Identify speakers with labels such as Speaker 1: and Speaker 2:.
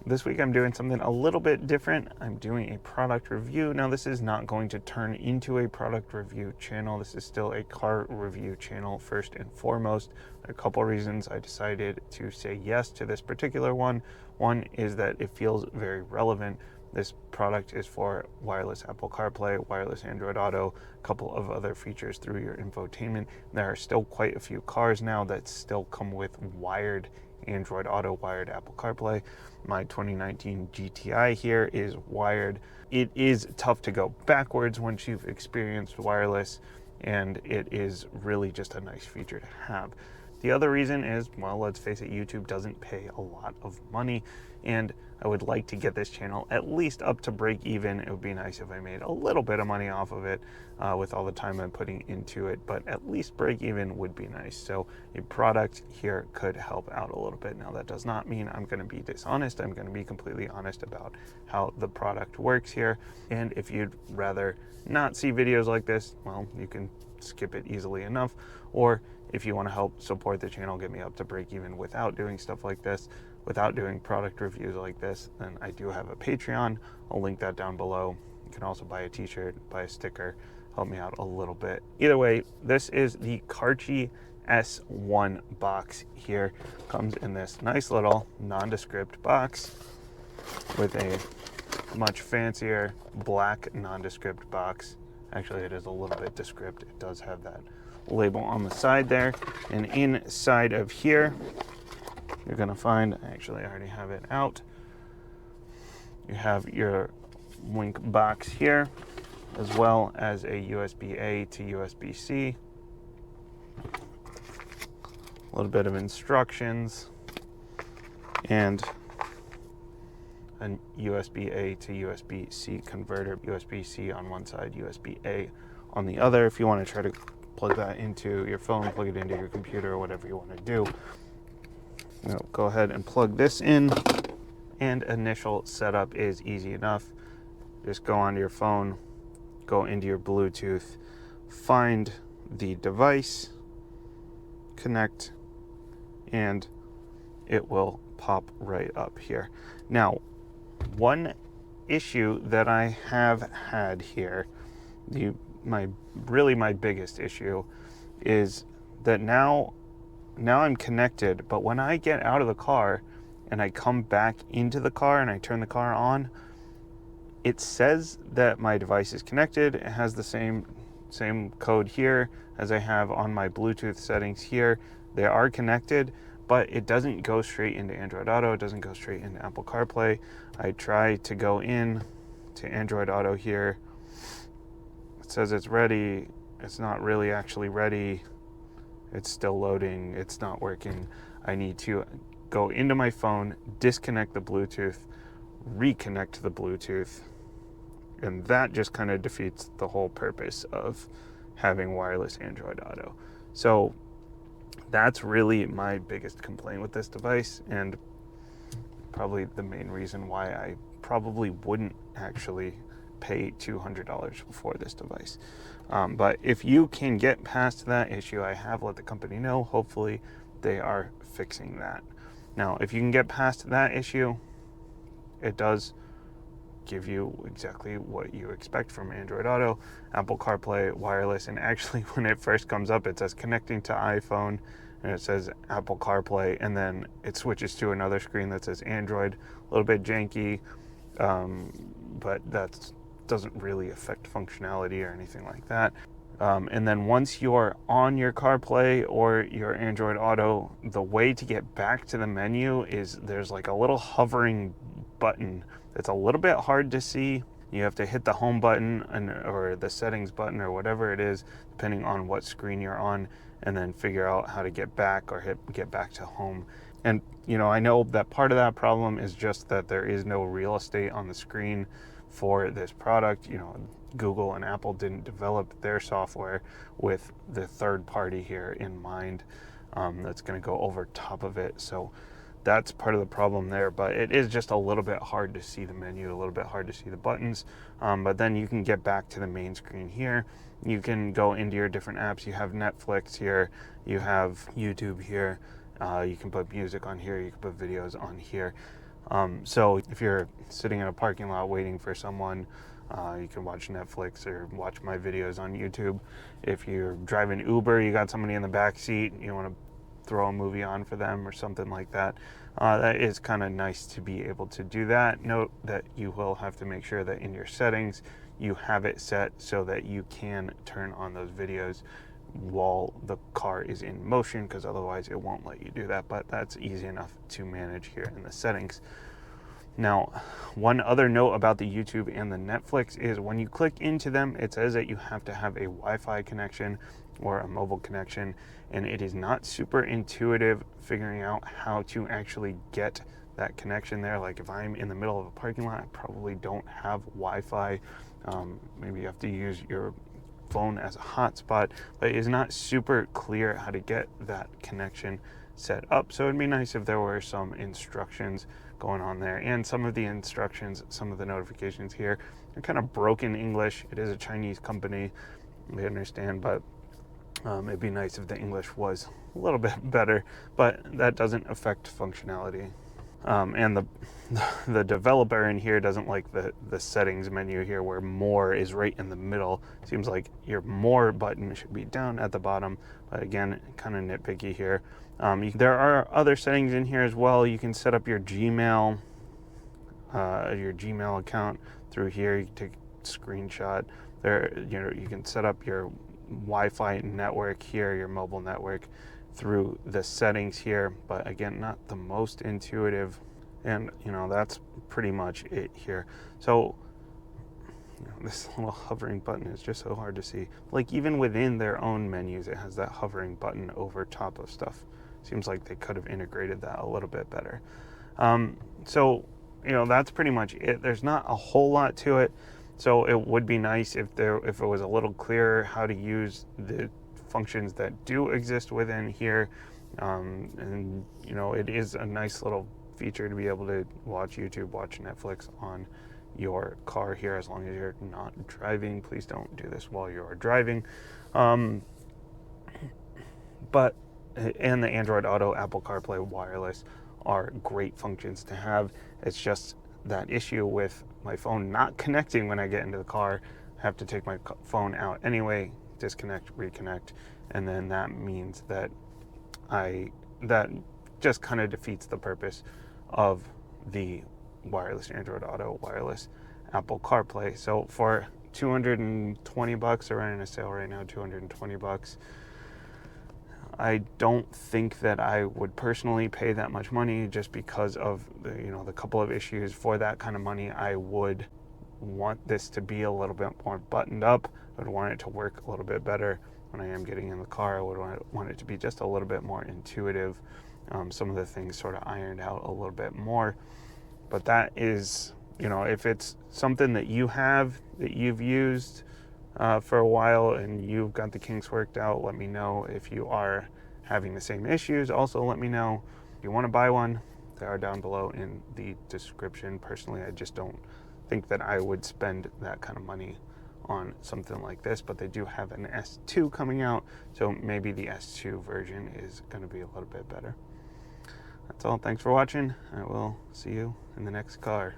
Speaker 1: This week I'm doing something a little bit different. I'm doing a product review. Now this is not going to turn into a product review channel. This is still a car review channel first and foremost. A couple reasons I decided to say yes to this particular one. One is that it feels very relevant. This product is for wireless Apple Carplay, wireless Android Auto, a couple of other features through your infotainment. There are still quite a few cars now that still come with wired Android Auto, wired Apple CarPlay. My 2019 GTI here is wired. It is tough to go backwards once you've experienced wireless, and it is really just a nice feature to have. The other reason is, well, let's face it, YouTube doesn't pay a lot of money, and I would like to get this channel at least up to break even. It would be nice if I made a little bit of money off of it with all the time I'm putting into it, but at least break even would be nice. So a product here could help out a little bit. Now that does not mean I'm going to be dishonest. I'm going to be completely honest about how the product works here. And if you'd rather not see videos like this, well, you can skip it easily enough. Or if you want to help support the channel, get me up to break even without doing stuff like this, without doing product reviews like this, then I do have a Patreon. I'll link that down below. You can also buy a t-shirt, buy a sticker, help me out a little bit. Either way, this is the Carchy S1 box here. Comes in this nice little nondescript box with a much fancier black nondescript box. Actually, it is a little bit descript. It does have that label on the side there. And inside of here, you're gonna find, actually I already have it out, you have your link box here, as well as a USB-A to USB-C. A little bit of instructions, and a USB-A to USB-C converter, USB-C on one side, USB-A on the other. If you want to try to plug that into your phone, plug it into your computer, or whatever you want to do. Go ahead and plug this in, and initial setup is easy enough. Just go onto your phone, go into your Bluetooth, find the device, connect, and it will pop right up here. Now, one issue that I have had here, my biggest issue, is that now I'm connected, but when I get out of the car and I come back into the car and I turn the car on, it says that my device is connected. It has the same code here as I have on my Bluetooth settings here. They are connected, but it doesn't go straight into Android Auto. It doesn't go straight into Apple CarPlay. I try to go in to Android Auto here. It says it's ready. It's not really actually ready. It's still loading. It's not working. I need to go into my phone, disconnect the Bluetooth, reconnect the Bluetooth, and that just kind of defeats the whole purpose of having wireless Android Auto. So that's really my biggest complaint with this device, and probably the main reason why I probably wouldn't actually pay $200 for this device. But if you can get past that issue, I have let the company know. Hopefully they are fixing that. Now, if you can get past that issue, it does give you exactly what you expect from Android Auto, Apple CarPlay, wireless, and actually when it first comes up, it says connecting to iPhone, and it says Apple CarPlay, and then it switches to another screen that says Android. A little bit janky, but that doesn't really affect functionality or anything like that. And then once you're on your CarPlay or your Android Auto, the way to get back to the menu is there's like a little hovering button that's a little bit hard to see. You have to hit the home button or the settings button or whatever it is, depending on what screen you're on, and then figure out how to get back or get back to home. And I know that part of that problem is just that there is no real estate on the screen for this product. Google and Apple didn't develop their software with the third party here in mind. That's going to go over top of it. So that's part of the problem there, but it is just a little bit hard to see the menu, a little bit hard to see the buttons. But then you can get back to the main screen here. You can go into your different apps. You have Netflix here, you have YouTube here, you can put music on here, you can put videos on here. So if you're sitting in a parking lot waiting for someone, you can watch Netflix or watch my videos on YouTube. If you're driving Uber, you got somebody in the back seat, you want to throw a movie on for them or something like that. That is kind of nice to be able to do that. Note that you will have to make sure that in your settings you have it set so that you can turn on those videos while the car is in motion, because otherwise it won't let you do that. But that's easy enough to manage here in the settings. Now, one other note about the YouTube and the Netflix is when you click into them, it says that you have to have a Wi-Fi connection or a mobile connection, and it is not super intuitive figuring out how to actually get that connection there. Like if I'm in the middle of a parking lot, I probably don't have Wi-Fi. Maybe you have to use your phone as a hotspot, but it is not super clear how to get that connection set up. So it'd be nice if there were some instructions going on there. And some of the instructions, some of the notifications here are kind of broken English. It is a Chinese company, we understand, but it'd be nice if the English was a little bit better, but that doesn't affect functionality. And the developer in here doesn't like the settings menu here where more is right in the middle. Seems like your more button should be down at the bottom, but again, kind of nitpicky here. There are other settings in here as well. You can set up your Gmail account through here. You can take a screenshot there. You can set up your Wi-Fi network here, your mobile network, through the settings here, but again, not the most intuitive. And that's pretty much it here. So this little hovering button is just so hard to see. Like even within their own menus, it has that hovering button over top of stuff. Seems like they could have integrated that a little bit better. So that's pretty much it. There's not a whole lot to it. So it would be nice if it was a little clearer how to use the functions that do exist within here. And it is a nice little feature to be able to watch YouTube, watch Netflix on your car here, as long as you're not driving. Please don't do this while you're driving. But and the Android Auto, Apple Carplay, wireless are great functions to have. It's just that issue with my phone not connecting when I get into the car. I have to take my phone out anyway, disconnect, reconnect, and then that means that that just kind of defeats the purpose of the wireless Android Auto, wireless Apple CarPlay. So for $220, they're running a sale right now, $220. I don't think that I would personally pay that much money just because of the couple of issues. For that kind of money, I would want this to be a little bit more buttoned up. I would want it to work a little bit better when I am getting in the car. I would want it to be just a little bit more intuitive. Some of the things sort of ironed out a little bit more. But that is, if it's something that you have, that you've used for a while and you've got the kinks worked out, let me know. If you are having the same issues, also let me know. If you want to buy one, they are down below in the description. Personally, I just don't think that I would spend that kind of money on something like this, but they do have an S2 coming out, so maybe the S2 version is going to be a little bit better. That's all. Thanks for watching. I will see you in the next car.